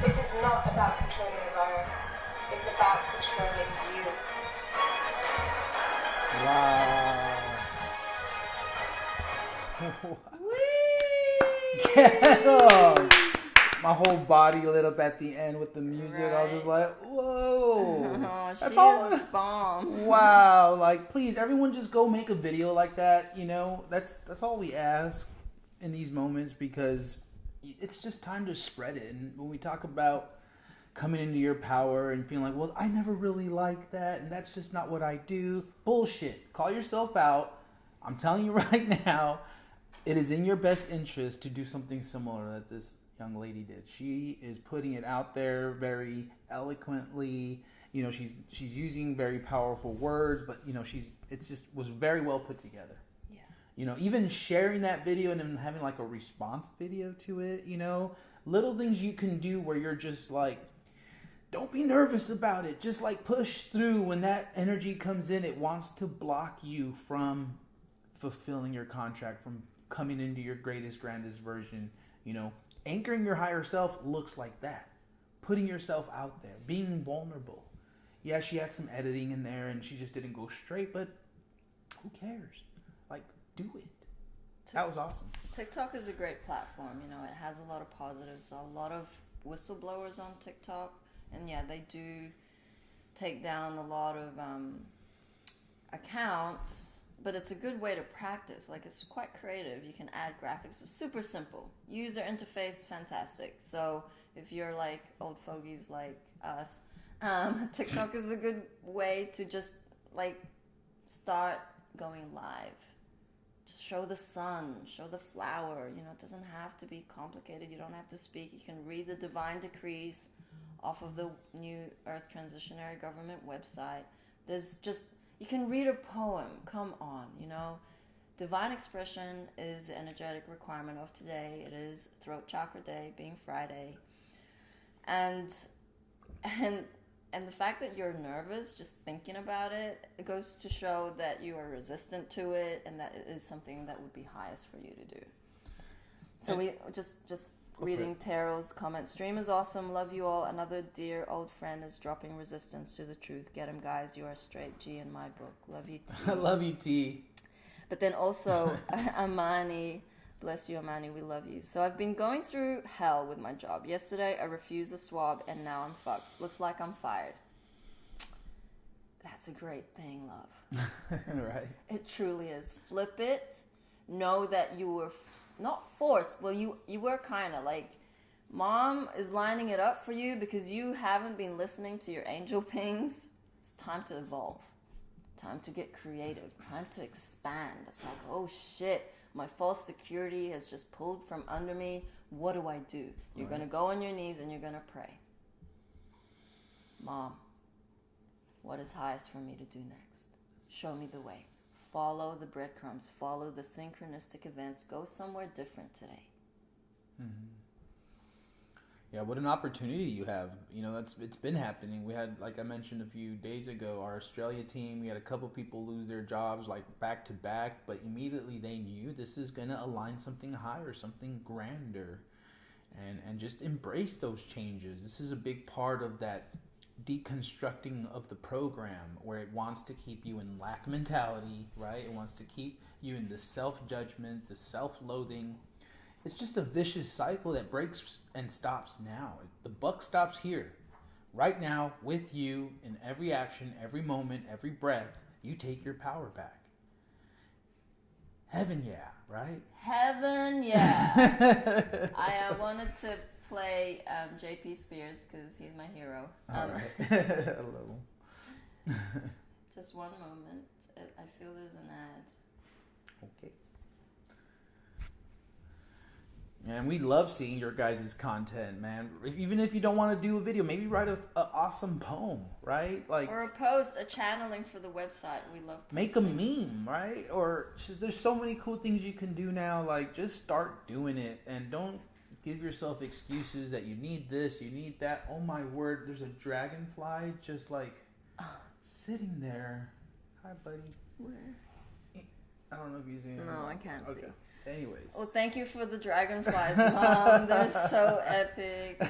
This is not about controlling the virus. It's about controlling you. Wow. My whole body lit up at the end with the music. Right. I was just like, whoa. Oh, that's all. Bomb. Wow. Like, please, everyone just go make a video like that. You know, that's all we ask. in these moments because it's just time to spread it. And when we talk about coming into your power and feeling like, well, I never really liked that, and that's just not what I do. Bullshit. Call yourself out. I'm telling you right now, it is in your best interest to do something similar that this young lady did. She is putting it out there very eloquently. You know, she's using very powerful words, but you know, it's just was very well put together. Yeah. You know, even sharing that video and then having like a response video to it, you know, little things you can do where you're just like, don't be nervous about it. Just like push through. When that energy comes in, it wants to block you from fulfilling your contract, from coming into your greatest, grandest version. You know, anchoring your higher self looks like that. Putting yourself out there, being vulnerable. Yeah, she had some editing in there and she just didn't go straight, but who cares? Like, do it. That was awesome. TikTok is a great platform. You know, it has a lot of positives. A lot of whistleblowers on TikTok. And yeah, they do take down a lot of accounts, but it's a good way to practice. Like, it's quite creative. You can add graphics. It's super simple. User interface, fantastic. So if you're like old fogies like us, TikTok is a good way to just like start going live. Just show the sun, show the flower. You know, it doesn't have to be complicated. You don't have to speak. You can read the divine decrees off of the New Earth Transitionary Government website. There's just, you can read a poem. Come on, you know. Divine expression is the energetic requirement of today. It is Throat Chakra Day, being Friday. And the fact that you're nervous just thinking about it, it goes to show that you are resistant to it and that it is something that would be highest for you to do. So we just reading Tarot's comment. Stream is awesome. Love you all. Another dear old friend is dropping resistance to the truth. Get him, guys. You are straight G in my book. Love you, T. I love you, T. But then also, Amani. Bless you, Amani. We love you. So I've been going through hell with my job. Yesterday, I refused the swab, and now I'm fucked. Looks like I'm fired. That's a great thing, love. Right. It truly is. Flip it. Know that you were not forced. Well, you were kind of like, mom is lining it up for you because you haven't been listening to your angel pings. It's time to evolve. Time to get creative. Time to expand. It's like, oh shit, my false security has just pulled from under me. What do I do? You're going to go on your knees and you're going to pray. Mom, what is highest for me to do next? Show me the way. Follow the breadcrumbs. Follow the synchronistic events. Go somewhere different today. Mm-hmm. Yeah, what an opportunity you have. You know, it's been happening. We had, like I mentioned a few days ago, our Australia team, we had a couple people lose their jobs like back to back, but immediately they knew this is going to align something higher, something grander, and just embrace those changes. This is a big part of that deconstructing of the program, where it wants to keep you in lack mentality, right? It wants to keep you in the self-judgment, the self-loathing. It's just a vicious cycle that breaks and stops now. The buck stops here. Right now, with you, in every action, every moment, every breath, you take your power back. Heaven yeah, right? Heaven yeah. I wanted to play JP Spears because he's my hero. All right. I love him. Just one moment. I feel there's an ad. Okay. And we love seeing your guys' content, man. Even if you don't want to do a video, maybe write an awesome poem, right? Like, or a post, a channeling for the website. We love posting. Make a meme, right? Or just, there's so many cool things you can do now. Like, just start doing it and don't give yourself excuses that you need this, you need that. Oh my word, there's a dragonfly just like sitting there. Hi, buddy. Where? I don't know if you're seeing it. No, I can't see. Anyways. Well, thank you for the dragonflies, Mom. They're so epic.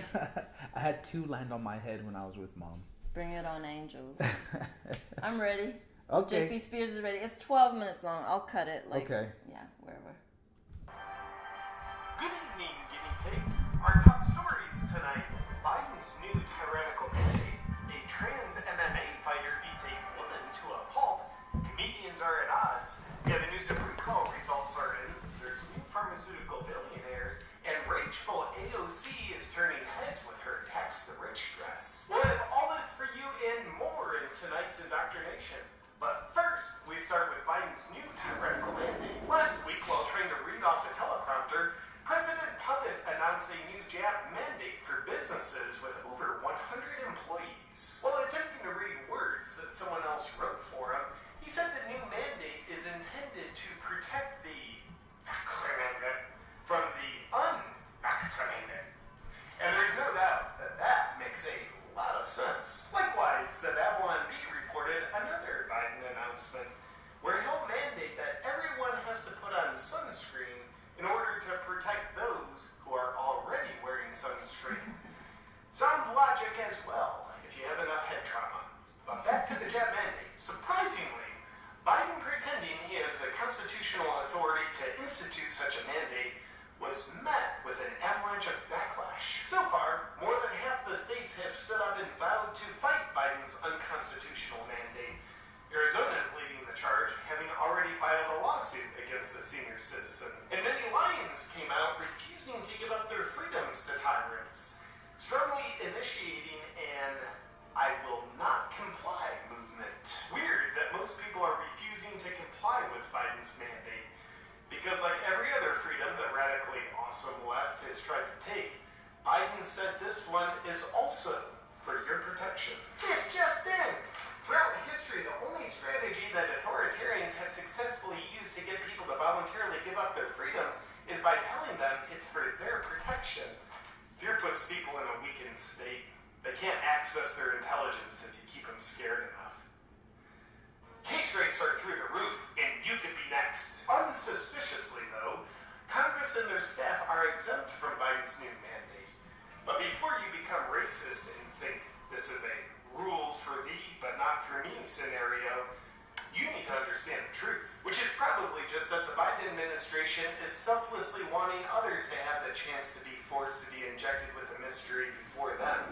I had 2 land on my head when I was with Mom. Bring it on, angels. I'm ready. Okay. JP Spears is ready. It's 12 minutes long. I'll cut it. Okay. Yeah, wherever. Good evening, guinea pigs. Our top stories tonight. Biden's new tyrannical mandate. A trans MMA fighter beats a woman to a pulp. Comedians are at odds. We have a new Supreme Court. Results are in. There's new pharmaceutical pharmaceutical billionaires, and rageful AOC is turning heads with her tax the rich dress. We'll have all this for you and more in tonight's indoctrination. But first, we start with Biden's new tyrannical mandate. Last week, while trying to read off a teleprompter, President Puppet announced a new jab mandate for businesses with over 100 employees. While attempting to read words that someone else wrote for him, he said the new mandate is intended to protect the vaccinated from the unvaccinated. And there's no doubt that that makes a lot of sense. Likewise, the Babylon Bee reported another Biden announcement where he'll mandate that everyone has to put on sunscreen in order to protect those who are already wearing sunscreen. Sound logic as well, if you have enough head trauma. But back to the jab mandate. Surprisingly, Biden pretending he has the constitutional authority to institute such a mandate was met with an avalanche of backlash. So far, more than half the states have stood up and vowed to fight Biden's unconstitutional mandate. Arizona is leading the charge, having already filed a lawsuit against the senior citizen. And many lions came out refusing to give up their freedoms to tyrants, strongly initiating an I will not comply movement. Weird that most people are refusing to comply with Biden's mandate, because like every other freedom the radically awesome left has tried to take, Biden said this one is also for your protection. This just in! Throughout history, the only strategy that authoritarians have successfully used to get people to voluntarily give up their freedoms is by telling them it's for their protection. Fear puts people in a weakened state. They can't access their intelligence if you keep them scared enough. Case rates are through the roof, and you could be next. Unsuspiciously, though, Congress and their staff are exempt from Biden's new mandate. But before you become racist and think this is a rules for thee but not for me scenario, you need to understand the truth, which is probably just that the Biden administration is selflessly wanting others to have the chance to be forced to be injected with a mystery before them.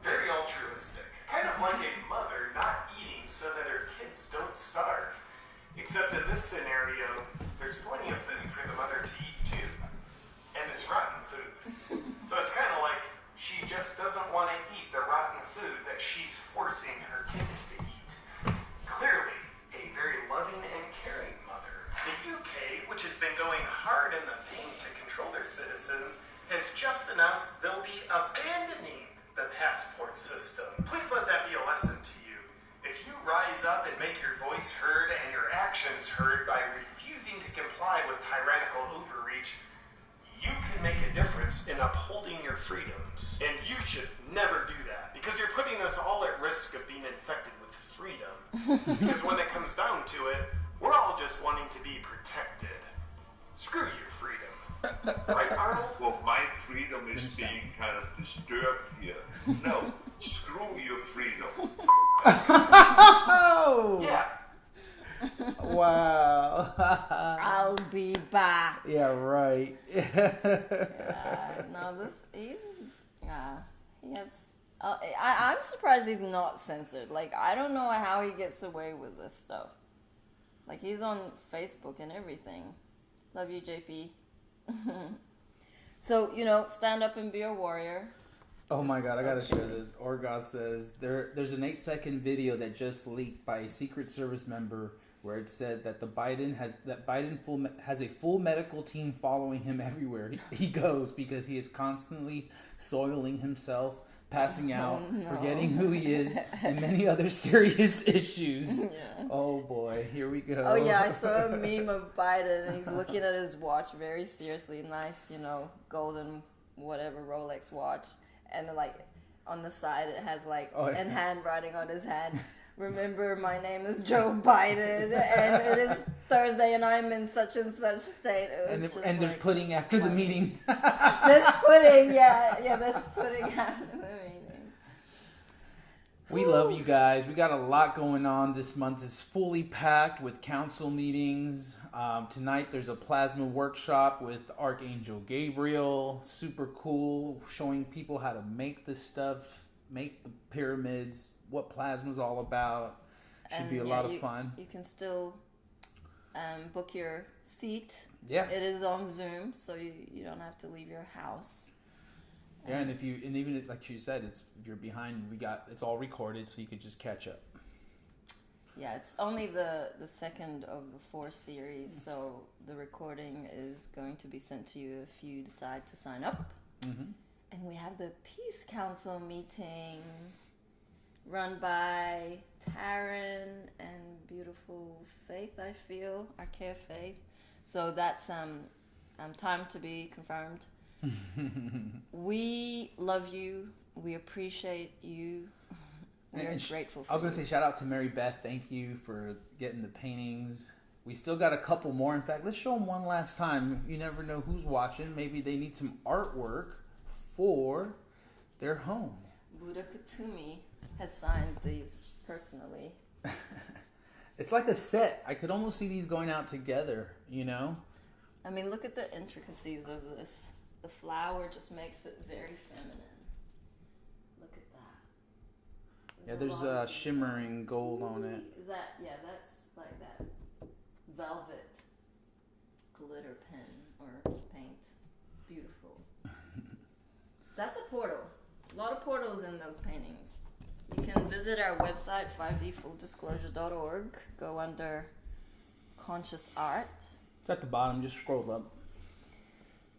Very altruistic. Kind of like a mother not eating so that her kids don't starve. Except in this scenario, there's plenty of food for the mother to eat too. And it's rotten food. So it's kind of like she just doesn't want to eat the rotten food that she's forcing her kids to eat. Clearly, a very loving and caring mother. The UK, which has been going hard in the paint to control their citizens, has just announced they'll be abandoning the passport system. Please let that be a lesson to you. If you rise up and make your voice heard and your actions heard by refusing to comply with tyrannical overreach, you can make a difference in upholding your freedoms. And you should never do that, because you're putting us all at risk of being infected with freedom. Because when it comes down to it, we're all just wanting to be protected. Screw your freedom. Right, Arnold? Well, my freedom is being kind of disturbed here. No, screw your freedom. Yeah. Wow. I'll be back. Yeah, right. He has. I'm surprised he's not censored. Like, I don't know how he gets away with this stuff. Like, he's on Facebook and everything. Love you, JP. So, stand up and be a warrior. Oh my God, I gotta share this. Orgoth says there's an 8-second video that just leaked by a Secret Service member where it said that Biden has a full medical team following him everywhere he goes, because he is constantly soiling himself, passing out, forgetting who he is, and many other serious issues. Yeah. Oh boy, here we go. Oh yeah, I saw a meme of Biden and he's looking at his watch very seriously. Nice, golden whatever Rolex watch. And like on the side it has and handwriting on his hand. Remember, my name is Joe Biden, and it is Thursday, and I'm in such and such state. And there's pudding after the meeting. There's pudding, there's pudding after the meeting. We love you guys. We got a lot going on. This month is fully packed with council meetings. Tonight there's a plasma workshop with Archangel Gabriel. Super cool, showing people how to make this stuff, make the pyramids, what plasma's all about. Should be a lot of fun. You can still book your seat. Yeah. It is on Zoom, so you don't have to leave your house. Yeah, and even like you said, if you're behind, it's all recorded, so you could just catch up. Yeah, it's only the second of the 4 series, so the recording is going to be sent to you if you decide to sign up. Mm-hmm. And we have the Peace Council meeting run by Taryn and beautiful Faith, I feel, Archaea Faith. So that's time to be confirmed. We love you. We appreciate you. We're grateful for you. I was going to say shout out to Mary Beth. Thank you for getting the paintings. We still got a couple more. In fact, let's show them one last time. You never know who's watching. Maybe they need some artwork for their home. Buddha Katumi has signed these personally. It's like a set. I could almost see these going out together, you know? I mean, look at the intricacies of this. The flower just makes it very feminine. Look at that. Yeah, there's shimmering gold on it. Is that, yeah, that's like that velvet glitter pen or paint. It's beautiful. That's a portal. A lot of portals in those paintings. You can visit our website, 5dfulldisclosure.org. Go under Conscious Art. It's at the bottom. Just scroll up.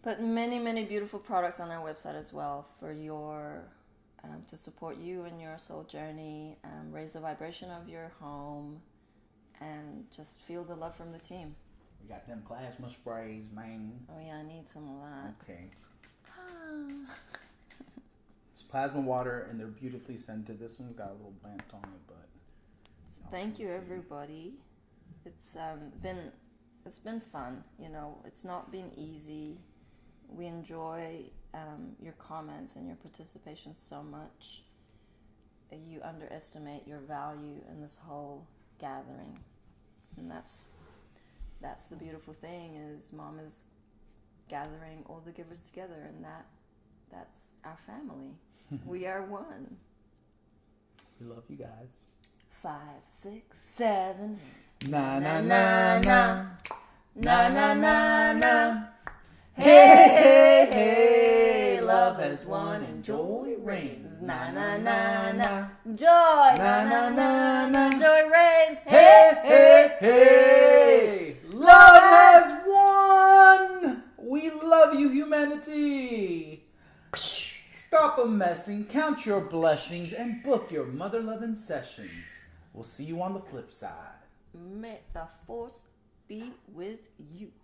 But many, many beautiful products on our website as well for your to support you in your soul journey, raise the vibration of your home, and just feel the love from the team. We got them plasma sprays, man. Oh yeah, I need some of that. Okay. It's plasma water, and they're beautifully scented. This one's got a little blant on it, but thank you, everybody. It's been fun. You know, it's not been easy. We enjoy your comments and your participation so much. You underestimate your value in this whole gathering, and that's the beautiful thing is Mom is gathering all the givers together, and that's our family. We are one. we love you guys. 5, 6, 7, 8. Na na na na na na na na. Hey, hey, hey, love has won and joy reigns. Na na na na, joy. Na na na na, joy reigns. Hey, hey, hey! Love has won! We love you, humanity! Stop a messing, count your blessings, and book your mother-loving sessions. We'll see you on the flip side. May the force be with you.